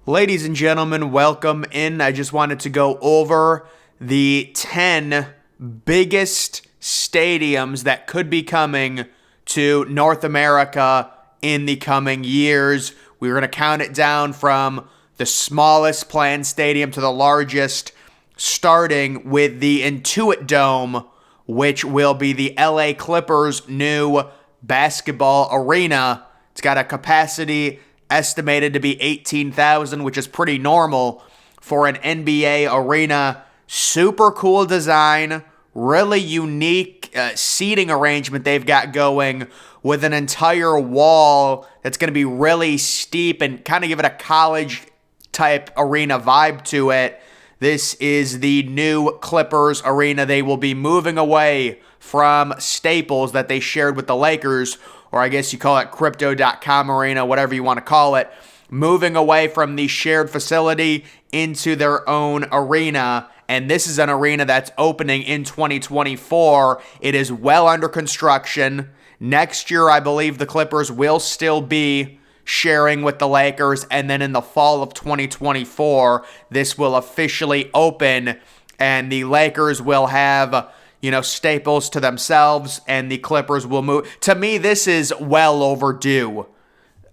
Ladies and gentlemen, welcome in. I just wanted to go over the 10 biggest stadiums that could be coming to North America in the coming years. We're going to count it down from the smallest planned stadium to the largest, starting with the INTUIT Dome, which will be the LA Clippers' new basketball arena. It's got a capacity estimated to be 18,000, which is pretty normal for an NBA arena. Super cool design, really unique seating arrangement they've got going with an entire wall that's going to be really steep and kind of give it a college type arena vibe to it. This is the new Clippers arena. They will be moving away from Staples that they shared with the Lakers, or I guess you call it Crypto.com Arena, whatever you want to call it, moving away from the shared facility into their own arena. And this is an arena that's opening in 2024. It is well under construction. Next year, I believe the Clippers will still be sharing with the Lakers. And then in the fall of 2024, this will officially open. And the Lakers will have, Staples to themselves, and the Clippers will move. To me, this is well overdue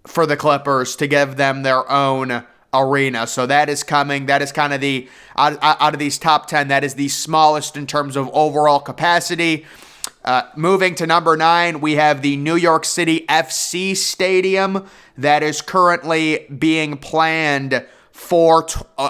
for the Clippers to give them their own arena. So that is coming. That is kind of the, out of these top 10, that is the smallest in terms of overall capacity. Moving to number 9, we have the New York City FC Stadium that is currently being planned for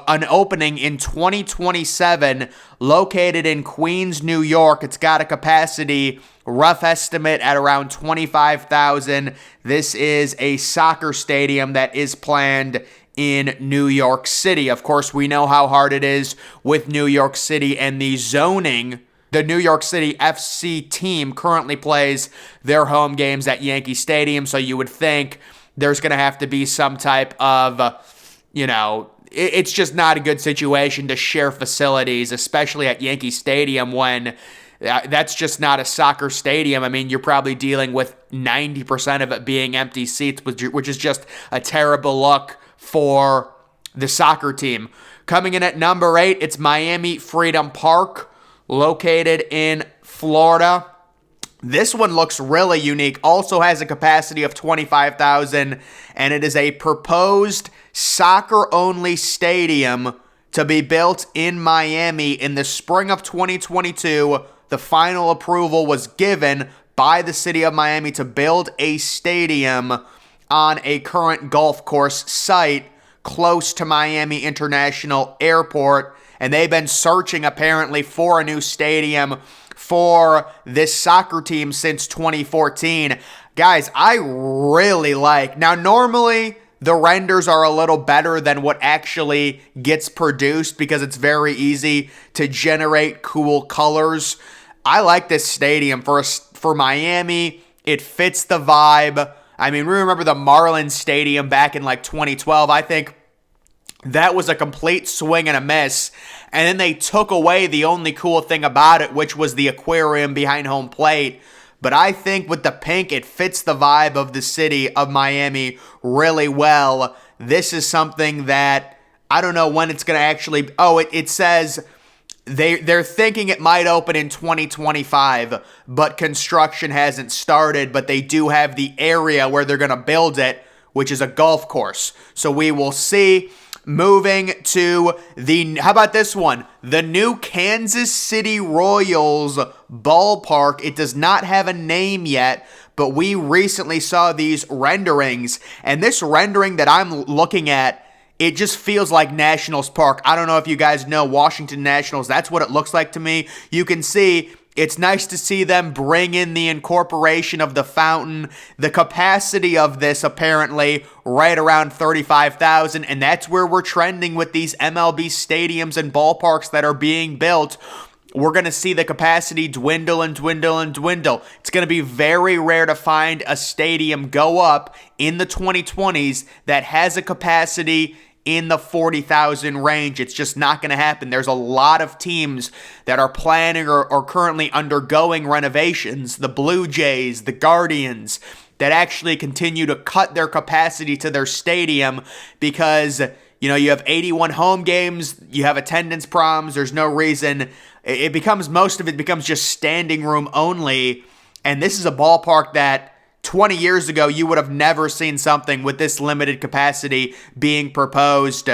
an opening in 2027, located in Queens, New York. It's got a capacity, rough estimate, at around 25,000. This is a soccer stadium that is planned in New York City. Of course, we know how hard it is with New York City and the zoning. The New York City FC team currently plays their home games at Yankee Stadium, so you would think there's going to have to be some type of, it's just not a good situation to share facilities, especially at Yankee Stadium when that's just not a soccer stadium. I mean, you're probably dealing with 90% of it being empty seats, which is just a terrible look for the soccer team. Coming in at number 8, it's Miami FREDDOM Park, located in Florida. This one looks really unique. Also has a capacity of 25,000, and it is a proposed soccer-only stadium to be built in Miami in the spring of 2022. The final approval was given by the city of Miami to build a stadium on a current golf course site close to Miami International Airport, and they've been searching apparently for a new stadium for this soccer team since 2014. Guys, I really like, now normally the renders are a little better than what actually gets produced because it's very easy to generate cool colors. I like this stadium for Miami. It fits the vibe. I mean, we remember the Marlins Stadium back in like 2012. I think that was a complete swing and a miss. And then they took away the only cool thing about it, which was the aquarium behind home plate. But I think with the pink, it fits the vibe of the city of Miami really well. This is something that I don't know when it's going to actually... it says they're thinking it might open in 2025, but construction hasn't started. But they do have the area where they're going to build it, which is a golf course. So we will see. Moving to how about this one? The new Kansas City Royals ballpark. It does not have a name yet, but we recently saw these renderings. And this rendering that I'm looking at, it just feels like Nationals Park. I don't know if you guys know Washington Nationals. That's what it looks like to me. You can see it's nice to see them bring in the incorporation of the fountain. The capacity of this apparently right around 35,000, and that's where we're trending with these MLB stadiums and ballparks that are being built. We're going to see the capacity dwindle and dwindle and dwindle. It's going to be very rare to find a stadium go up in the 2020s that has a capacity in the 40,000 range. It's just not going to happen. There's a lot of teams that are planning or currently undergoing renovations. The Blue Jays, the Guardians, that actually continue to cut their capacity to their stadium because, You have 81 home games, you have attendance problems, there's no reason. Most of it becomes just standing room only. And this is a ballpark that 20 years ago, you would have never seen something with this limited capacity being proposed.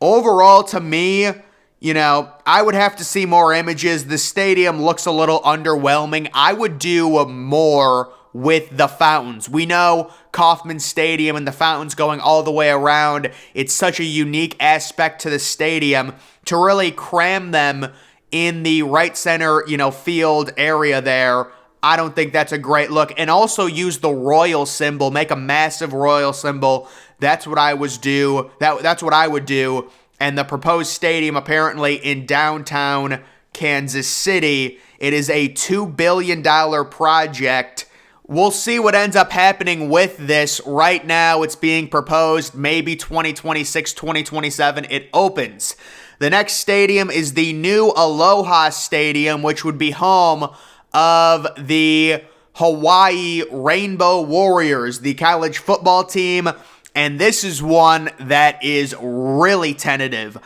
Overall, to me, I would have to see more images. The stadium looks a little underwhelming. I would do more with the fountains. We know Kauffman Stadium and the fountains going all the way around. It's such a unique aspect to the stadium. To really cram them in the right center, field area there, I don't think that's a great look. And also use the royal symbol, make a massive royal symbol. That's what I would do. That's what I would do. And the proposed stadium apparently in downtown Kansas City, it is a $2 billion project. We'll see what ends up happening with this. Right now, it's being proposed maybe 2026, 2027, it opens. The next stadium is the new ALOHA Stadium, which would be home of the Hawaii Rainbow Warriors, the college football team. And this is one that is really tentative.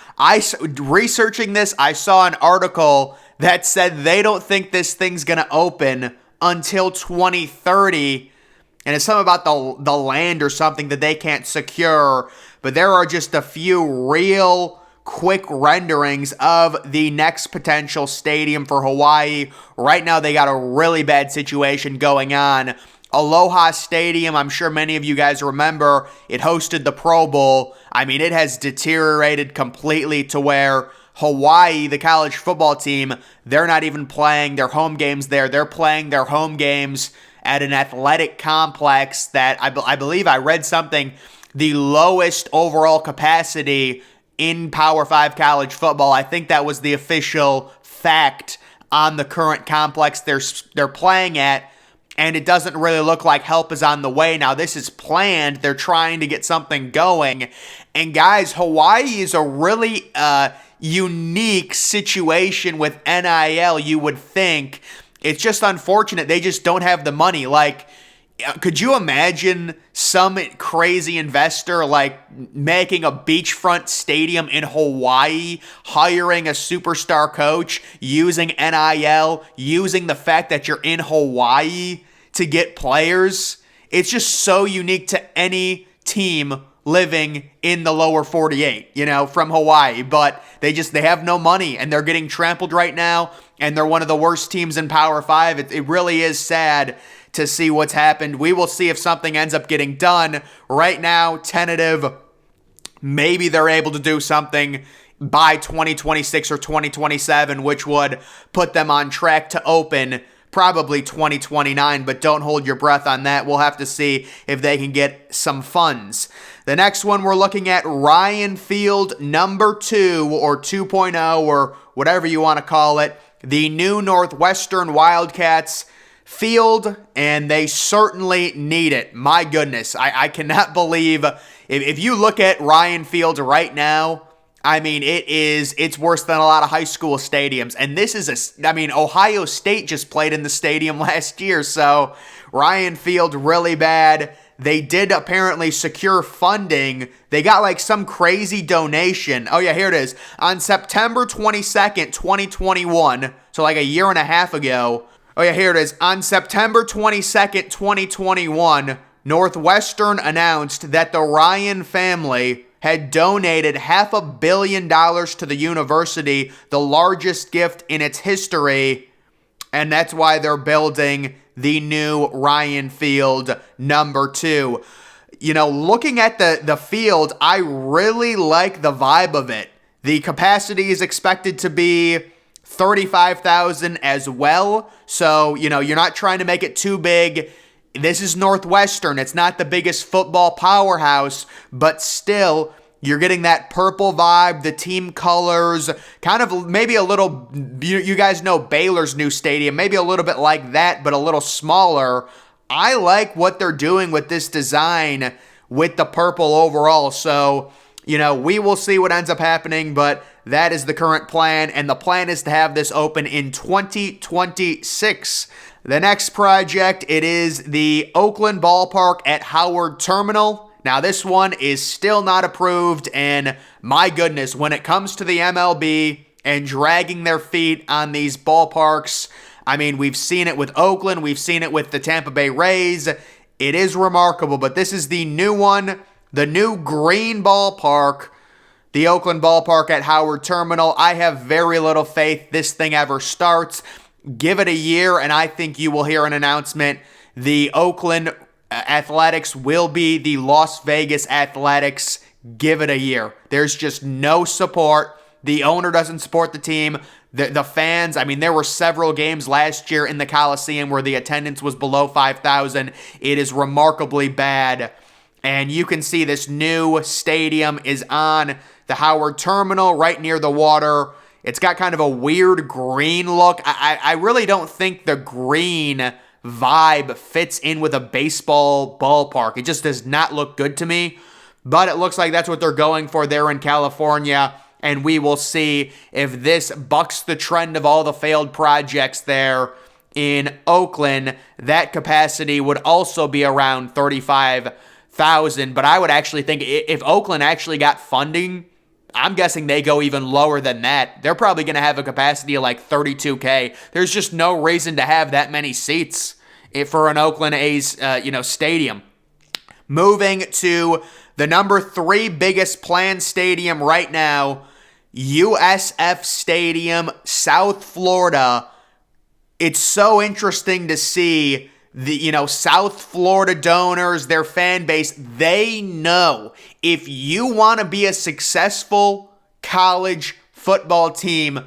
Researching this, I saw an article that said they don't think this thing's going to open until 2030. And it's something about the land or something that they can't secure. But there are just a few real quick renderings of the next potential stadium for Hawaii. Right now, they got a really bad situation going on. Aloha Stadium, I'm sure many of you guys remember, it hosted the Pro Bowl. I mean, it has deteriorated completely to where Hawaii, the college football team, they're not even playing their home games there. They're playing their home games at an athletic complex that I believe I read something, the lowest overall capacity in Power 5 college football. I think that was the official fact on the current complex they're playing at. And it doesn't really look like help is on the way. Now, this is planned. They're trying to get something going. And guys, Hawaii is a really unique situation with NIL, you would think. It's just unfortunate. They just don't have the money. Like, could you imagine some crazy investor making a beachfront stadium in Hawaii, hiring a superstar coach, using NIL, using the fact that you're in Hawaii to get players? It's just so unique to any team living in the lower 48, from Hawaii. But they have no money, and they're getting trampled right now, and they're one of the worst teams in Power 5. It really is sad to see what's happened. We will see if something ends up getting done. Right now, tentative. Maybe they're able to do something by 2026 or 2027, which would put them on track to open probably 2029, but don't hold your breath on that. We'll have to see if they can get some funds. The next one, we're looking at Ryan Field number 2 or 2.0 or whatever you want to call it. The new Northwestern Wildcats field, and they certainly need it. My goodness, I cannot believe, if you look at Ryan Field right now, I mean, it's worse than a lot of high school stadiums. And this is Ohio State just played in the stadium last year, so Ryan Field really bad. They did apparently secure funding. They got some crazy donation. Oh yeah, here it is. On September 22nd, 2021, so a year and a half ago. Oh yeah, here it is. On September 22nd, 2021, Northwestern announced that the Ryan family had donated $500 million to the university, the largest gift in its history, and that's why they're building the new Ryan Field number 2. Looking at the field, I really like the vibe of it. The capacity is expected to be 35,000 as well. So, you're not trying to make it too big. This is Northwestern. It's not the biggest football powerhouse, but still, you're getting that purple vibe, the team colors, kind of maybe a little, you guys know Baylor's new stadium, maybe a little bit like that, but a little smaller. I like what they're doing with this design with the purple overall. So, we will see what ends up happening, but that is the current plan, and the plan is to have this open in 2026. The next project, it is the Oakland Ballpark at Howard Terminal. Now, this one is still not approved, and my goodness, when it comes to the MLB and dragging their feet on these ballparks, I mean, we've seen it with Oakland, we've seen it with the Tampa Bay Rays. It is remarkable, but this is the new one, the new green ballpark, the Oakland ballpark at Howard Terminal. I have very little faith this thing ever starts. Give it a year, and I think you will hear an announcement. The Oakland Athletics will be the Las Vegas Athletics. Give it a year. There's just no support. The owner doesn't support the team. The fans, I mean, there were several games last year in the Coliseum where the attendance was below 5,000. It is remarkably bad. And you can see this new stadium is on the Howard Terminal right near the water. It's got kind of a weird green look. I really don't think the green vibe fits in with a baseball ballpark. It just does not look good to me. But it looks like that's what they're going for there in California. And we will see if this bucks the trend of all the failed projects there in Oakland. That capacity would also be around 35,000. But I would actually think if Oakland actually got funding, I'm guessing they go even lower than that. They're probably going to have a capacity of like 32K. There's just no reason to have that many seats for an Oakland A's stadium. Moving to the number 3 biggest planned stadium right now, USF Stadium, South Florida. It's so interesting to see the, South Florida donors, their fan base. They know if you want to be a successful college football team,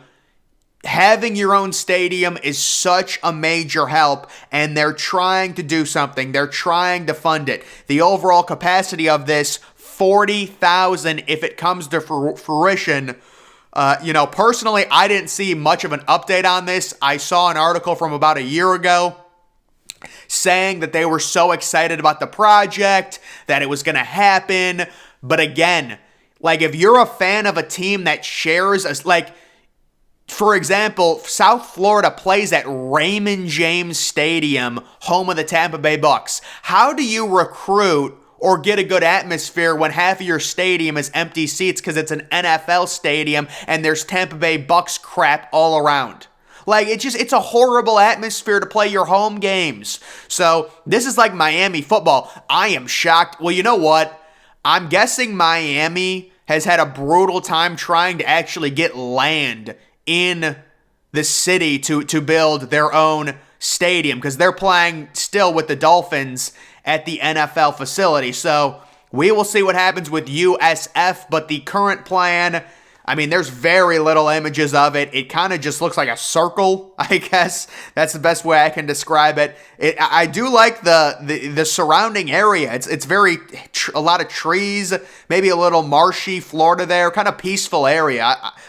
having your own stadium is such a major help, and they're trying to do something. They're trying to fund it. The overall capacity of this, 40,000 if it comes to fruition. Personally, I didn't see much of an update on this. I saw an article from about a year ago saying that they were so excited about the project, that it was going to happen. But again, like if you're a fan of a team that shares us, like, for example, South Florida plays at Raymond James Stadium, home of the Tampa Bay Bucks. How do you recruit or get a good atmosphere when half of your stadium is empty seats because it's an NFL stadium and there's Tampa Bay Bucks crap all around? Like, it's a horrible atmosphere to play your home games. So this is like Miami football. I am shocked. Well, you know what? I'm guessing Miami has had a brutal time trying to actually get land in the city to build their own stadium because they're playing still with the Dolphins at the NFL facility. So we will see what happens with USF, but the current plan, I mean, there's very little images of it. It kind of just looks like a circle, I guess. That's the best way I can describe it. I do like the surrounding area. It's very, a lot of trees, maybe a little marshy Florida there, kind of peaceful area.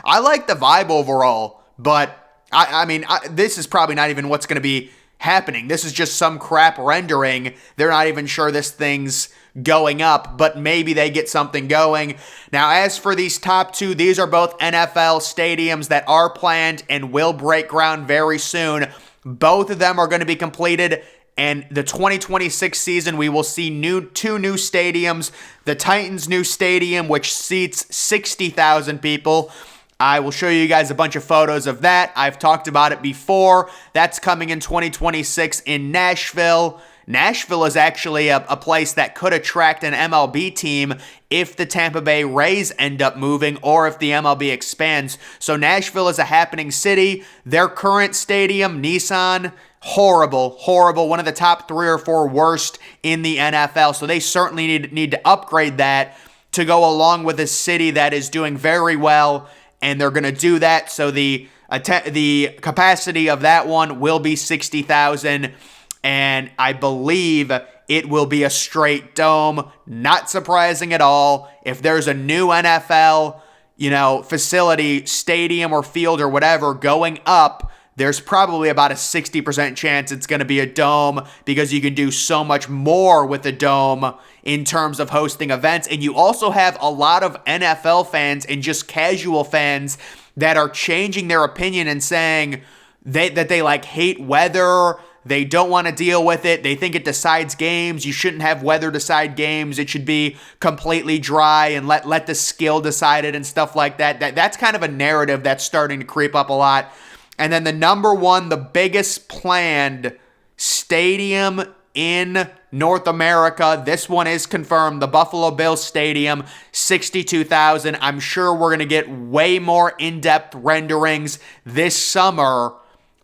I like the vibe overall, but I mean, this is probably not even what's going to be happening. This is just some crap rendering. They're not even sure this thing's going up, but maybe they get something going. Now, as for these top 2, these are both NFL stadiums that are planned and will break ground very soon. Both of them are going to be completed, and the 2026 season, we will see 2 new stadiums. The Titans' new stadium, which seats 60,000 people. I will show you guys a bunch of photos of that. I've talked about it before. That's coming in 2026 in Nashville. Nashville is actually a place that could attract an MLB team if the Tampa Bay Rays end up moving or if the MLB expands. So Nashville is a happening city. Their current stadium, Nissan, horrible. One of the top 3 or 4 worst in the NFL. So they certainly need to upgrade that to go along with a city that is doing very well. And they're going to do that. So the capacity of that one will be 60,000. And I believe it will be a straight dome. Not surprising at all. If there's a new NFL, facility, stadium or field or whatever going up, there's probably about a 60% chance it's going to be a dome because you can do so much more with a dome in terms of hosting events. And you also have a lot of NFL fans and just casual fans that are changing their opinion and saying that they like hate weather, They don't want to deal with it. They think it decides games. You shouldn't have weather decide games. It should be completely dry and let the skill decide it and stuff like that. That's kind of a narrative that's starting to creep up a lot. And then the number one, the biggest planned stadium in North America, this one is confirmed, the Buffalo Bills Stadium, 62,000. I'm sure we're going to get way more in-depth renderings this summer,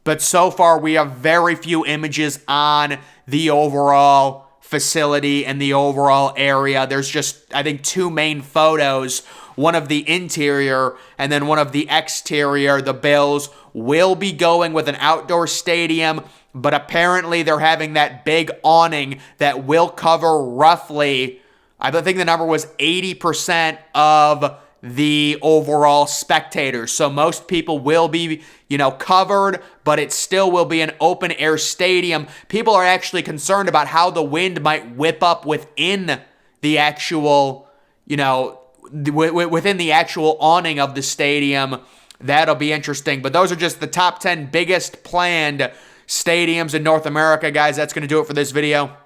but so far we have very few images on the overall facility and the overall area. There's just, I think, two main photos, one of the interior and then one of the exterior. The Bills will be going with an outdoor stadium, but apparently they're having that big awning that will cover roughly, I think the number was 80% of the overall spectators. So most people will be, covered, but it still will be an open air stadium. People are actually concerned about how the wind might whip up within the actual, within the actual awning of the stadium. That'll be interesting. But those are just the top 10 biggest planned stadiums in North America, guys. That's going to do it for this video.